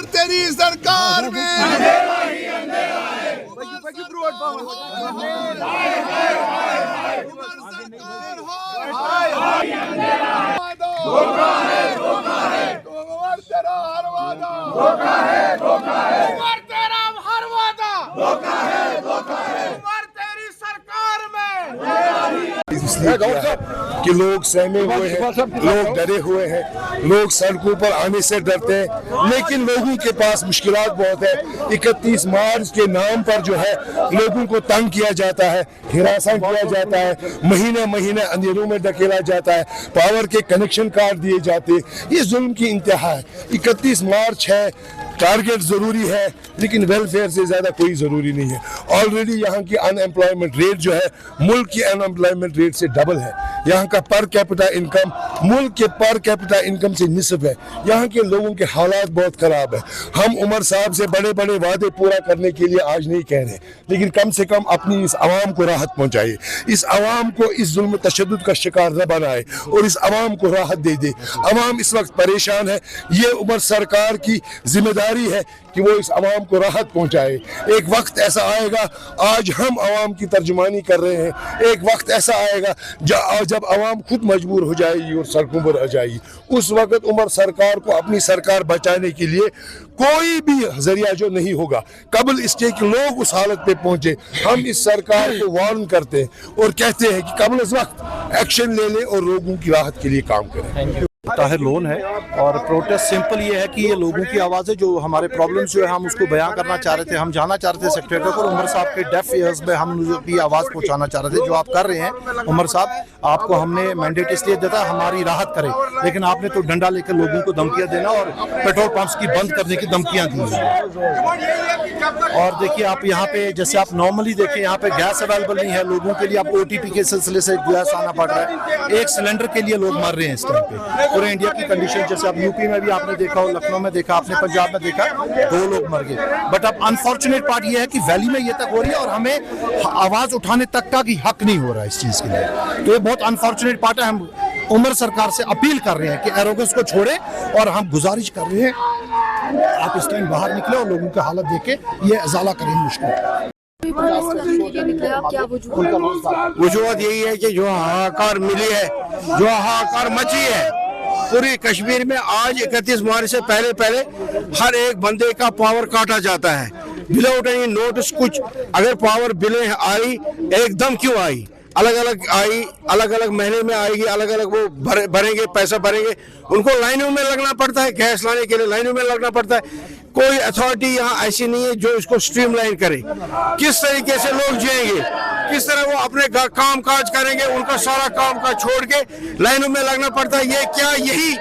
عمر تیری سرکار میں اس لیے کیا ہے کہ لوگ سہمے ہوئے ہیں، لوگ ڈرے ہوئے ہیں، لوگ سڑکوں پر آنے سے ڈرتے ہیں، لیکن لوگوں کے پاس مشکلات بہت ہے۔ 31 مارچ کے نام پر جو ہے لوگوں کو تنگ کیا جاتا ہے، ہراساں کیا جاتا ہے، مہینے مہینے اندھیروں میں ڈھکیلا جاتا ہے، پاور کے کنیکشن کاٹ دیے جاتے ہیں۔ یہ ظلم کی انتہا ہے۔ 31 مارچ ہے، ٹارگیٹ ضروری ہے، لیکن ویلفیئر سے زیادہ کوئی ضروری نہیں ہے۔ آلریڈی یہاں کی ان امپلائمنٹ ریٹ جو ہے ملک کی ان امپلائمنٹ ریٹ سے ڈبل ہے۔ یہاں کا پر کیپٹا انکم ملک کے پر کیپٹا انکم سے نصف ہے۔ یہاں کے لوگوں کے حالات بہت خراب ہے۔ ہم عمر صاحب سے بڑے بڑے وعدے پورا کرنے کے لیے آج نہیں کہہ رہے، لیکن کم سے کم اپنی اس عوام کو راحت پہنچائے، اس عوام کو اس ظلم تشدد کا شکار نہ بنائے اور اس عوام کو راحت دے دے۔ عوام اس وقت پریشان ہے، یہ عمر سرکار کی ذمہ داری ہے کہ وہ اس عوام کو راحت پہنچائے۔ ایک وقت ایسا آئے گا، آج ہم عوام کی ترجمانی کر رہے ہیں، ایک وقت ایسا آئے گا جب عوام خود مجبور ہو جائے گی اور سڑکوں پر آ جائے گی۔ اس وقت عمر سرکار کو اپنی سرکار بچانے کے لیے کوئی بھی ذریعہ جو نہیں ہوگا قبل اس کے کہ لوگ اس حالت پہ پہنچے۔ ہم اس سرکار کو وارن کرتے ہیں اور کہتے ہیں کہ قبل اس وقت ایکشن لے لیں اور لوگوں کی راحت کے لیے کام کریں۔ طاہر لون ہے اور پروٹیسٹ سمپل یہ ہے کہ یہ لوگوں کی آوازیں جو ہمارے پرابلمز جو ہے ہم اس کو بیان کرنا چاہ رہے تھے، ہم جانا چاہ رہے تھے سیکریٹری کو، عمر صاحب کے ڈیف ایئرز میں ہم کی آواز پہنچانا چاہ رہے تھے۔ جو آپ کر رہے ہیں عمر صاحب، آپ کو ہم نے مینڈیٹ اس لیے دیتا ہماری راحت کرے، لیکن آپ نے تو ڈنڈا لے کر لوگوں کو دھمکیاں دینا اور پیٹرول پمپس کی بند کرنے کی دھمکیاں دی ہیں۔ اور دیکھیے آپ یہاں پہ جیسے آپ نارملی دیکھیں یہاں پہ گیس اویلیبل نہیں ہے لوگوں کے لیے، آپ او ٹی پی کے سلسلے سے گیس آنا پڑ رہا ہے۔ ایک سلنڈر کے لیے لوگ مر رہے ہیں اس ٹائم پہ پورے انڈیا کی کنڈیشن، جیسے آپ یو پی میں بھی آپ نے دیکھا، لکھنؤ میں دیکھا آپ نے، پنجاب میں دیکھا، 2 لوگ مر گئے۔ بٹ اب انفارچونیٹ پارٹ یہ ہے کہ ویلی میں یہ تک ہو رہی ہے اور ہمیں آواز اٹھانے تک کا بھی حق نہیں ہو رہا ہے اس چیز کے لیے، تو یہ بہت انفارچونیٹ پارٹ ہے۔ ہم عمر سرکار سے اپیل کر رہے ہیں کہ ایروگنس کو چھوڑے اور ہم گزارش کر رہے ہیں آپ اس ٹائم باہر نکلے اور لوگوں کی حالت دیکھ کے یہ ازالہ کریں مشکل۔ وجوہات یہی ہے کہ جو ہاکار ملی ہے، جو ہاکار مچی ہے پوری کشمیر میں، آج 31 مارچ سے پہلے ہر ایک بندے کا پاور کاٹا جاتا ہے وداؤٹ اینی نوٹس۔ کچھ اگر پاور بلیں آئی ایک دم کیوں آئی، الگ الگ آئی، الگ الگ مہینے میں آئے گی، الگ الگ وہ بھریں گے، پیسہ بھریں گے، ان کو لائنوں میں لگنا پڑتا ہے، گیس لانے کے لیے لائنوں میں لگنا پڑتا ہے۔ کوئی اتھارٹی یہاں ایسی نہیں ہے جو اس کو سٹریم لائن کرے۔ کس طریقے سے لوگ جئیں گے، کس طرح وہ اپنے کام کاج کریں گے، ان کا سارا کام کاج چھوڑ کے لائنوں میں لگنا پڑتا ہے۔ یہ کیا یہی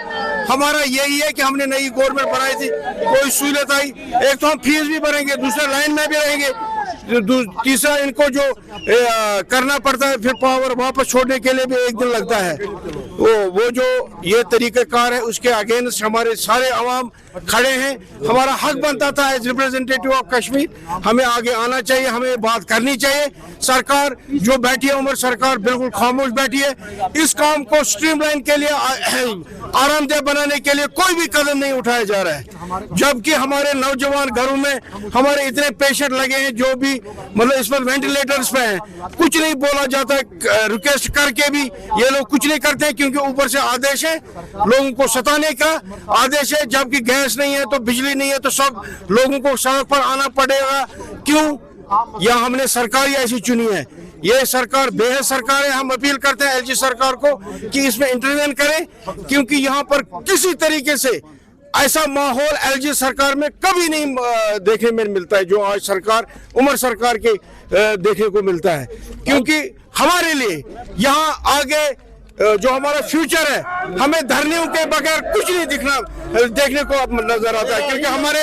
ہمارا یہی ہے کہ ہم نے نئی گورنمنٹ بنائی تھی، کوئی سہولت آئی، ایک تو ہم فیس بھی بھریں گے، دوسرا لائن میں بھی رہیں گے، تیسرا ان کو جو کرنا پڑتا ہے پھر پاور واپس چھوڑنے کے لیے بھی ایک دن لگتا ہے۔ وہ جو یہ طریقہ کار ہے اس کے اگینسٹ ہمارے سارے عوام کھڑے ہیں۔ ہمارا حق بنتا تھا ایز ریپریزنٹیٹیو آف کشمیر، ہمیں آگے آنا چاہیے، ہمیں بات کرنی چاہیے۔ سرکار جو بیٹھی ہے، عمر سرکار بالکل خاموش بیٹھی ہے۔ اس کام کو سٹریم لائن کے لیے، آرام دہ بنانے کے لیے کوئی بھی قدم نہیں اٹھایا جا رہا ہے، جبکہ ہمارے نوجوان گھروں میں ہمارے اتنے پیشنٹ لگے ہیں جو بھی مطلب اس پر وینٹیلیٹرز پہ ہیں، کچھ نہیں بولا جاتا ہے، ریکویسٹ کر کے بھی یہ لوگ کچھ نہیں کرتے ہیں، کیونکہ اوپر سے آدیش ہے لوگوں کو ستانے کا آدیش ہے، جبکہ گیس نہیں ہے تو بجلی نہیں ہے تو سب لوگوں کو سڑک پر آنا پڑے گا۔ کیوں؟ یا ہم نے سرکار ہی ایسی چنی ہے؟ یہ سرکار بے حد سرکار ہے۔ ہم اپیل کرتے ہیں ایل جی سرکار کو کہ اس میں انٹروین کریں، کیونکہ یہاں پر کسی طریقے سے ایسا ماحول ایل جی سرکار میں کبھی نہیں دیکھنے میں ملتا ہے جو آج سرکار عمر سرکار کے دیکھنے کو ملتا ہے۔ کیونکہ ہمارے لیے یہاں آگے جو ہمارا فیوچر ہے، ہمیں دھرنیوں کے بغیر کچھ نہیں دیکھنے کو نظر آتا ہے، کیونکہ ہمارے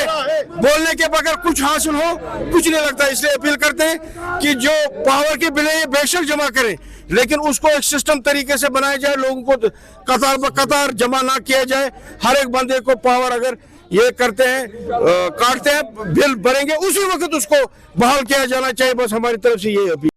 بولنے کے بغیر کچھ حاصل ہو کچھ نہیں لگتا۔ اس لیے اپیل کرتے ہیں کہ جو پاور کی بلیں یہ بے شک جمع کریں، لیکن اس کو ایک سسٹم طریقے سے بنایا جائے، لوگوں کو قطار بقطار جمع نہ کیا جائے۔ ہر ایک بندے کو پاور اگر یہ کرتے ہیں، کاٹتے ہیں، بل بھریں گے، اسی وقت اس کو بحال کیا جانا چاہیے۔ بس ہماری طرف سے یہ اپیل۔